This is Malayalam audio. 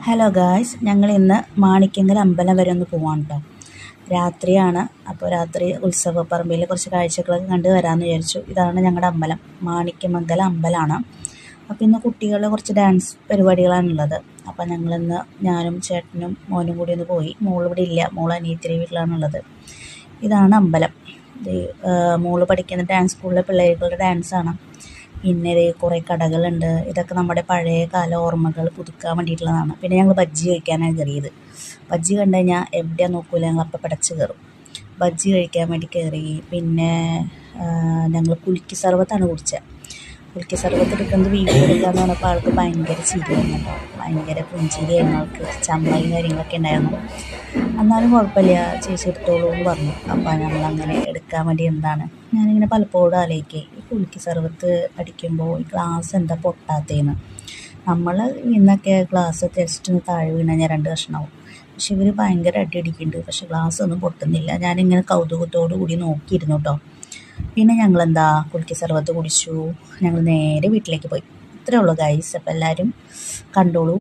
ഹലോ ഗായ്സ്, ഞങ്ങൾ ഇന്ന് മാണിക്കങ്കൽ അമ്പലം വരെ ഒന്ന് പോവാണ് കേട്ടോ. രാത്രിയാണ്. അപ്പോൾ രാത്രി ഉത്സവപ്പറമ്പിൽ കുറച്ച് കാഴ്ചകളൊക്കെ കണ്ട് വരാമെന്ന് വിചാരിച്ചു. ഇതാണ് ഞങ്ങളുടെ അമ്പലം, മാണിക്യമംഗലം അമ്പലമാണ്. അപ്പോൾ ഇന്ന് കുട്ടികളുടെ കുറച്ച് ഡാൻസ് പരിപാടികളാണുള്ളത്. അപ്പോൾ ഞങ്ങളിന്ന് ഞാനും ചേട്ടനും മോനും കൂടി ഒന്ന് പോയി. മോളിവിടെ ഇല്ല, മോൾ അനിയത്തിയുടെ വീട്ടിലാണുള്ളത്. ഇതാണ് അമ്പലം. മോള് പഠിക്കുന്ന ഡാൻസ് സ്കൂളിലെ പിള്ളേരുടെ ഡാൻസാണ്. പിന്നെ കുറേ കടകളുണ്ട്. ഇതൊക്കെ നമ്മുടെ പഴയ കാല ഓർമ്മകൾ പുതുക്കാൻ വേണ്ടിയിട്ടുള്ളതാണ്. പിന്നെ ഞങ്ങൾ ബജ്ജി കഴിക്കാനാണ് കയറിയത്. ബജ്ജി കണ്ടു കഴിഞ്ഞാൽ എവിടെയാണ് നോക്കൂല, ഞങ്ങൾ അപ്പം പടച്ച് കയറും. ബജ്ജി കഴിക്കാൻ വേണ്ടി കയറി. പിന്നെ ഞങ്ങൾ കുലുക്കി സർബത്താണ് കുടിച്ചത്. കുലുക്കി സർബത്ത് എടുക്കുന്നത് വീഡിയോ എടുക്കാമെന്ന് പറഞ്ഞപ്പോൾ ആൾക്ക് ഭയങ്കര ചിരിയായിരുന്നു കേട്ടോ. ഭയങ്കര പുഞ്ചിരിയായിരുന്നു ആൾക്ക്. ചമ്മലും കാര്യങ്ങളൊക്കെ ഉണ്ടായിരുന്നു. എന്നാലും കുഴപ്പമില്ല, ചേച്ചി എടുത്തോളൂ എന്ന് പറഞ്ഞു. അപ്പോൾ നമ്മളങ്ങനെ എടുക്കാൻ വേണ്ടി ഞാനിങ്ങനെ പലപ്പോഴും ആലോചിക്കുക, ഈ കുലുക്കി സർബത്ത് അടിക്കുമ്പോൾ ഈ ഗ്ലാസ് എന്താ പൊട്ടാത്തതെന്ന്. നമ്മൾ ഇന്നൊക്കെ ഗ്ലാസ് ജസ്റ്റ് ഒന്ന് താഴെ വീണ് കഴിഞ്ഞാൽ 2 കഷ്ണമാവും. പക്ഷെ ഇവർ ഭയങ്കര അടിക്കുന്നുണ്ട്. പക്ഷെ ഗ്ലാസ് ഒന്നും പൊട്ടുന്നില്ല. ഞാനിങ്ങനെ കൗതുകത്തോടു കൂടി നോക്കിയിരുന്നു കേട്ടോ. പിന്നെ ഞങ്ങളെന്താ കുലുക്കി സർബത്ത് കുടിച്ചു. ഞങ്ങൾ നേരെ വീട്ടിലേക്ക് പോയി. ഇത്രയേ ഉള്ളൂ ഗൈസ്. അപ്പോൾ എല്ലാവരും കണ്ടോളൂ.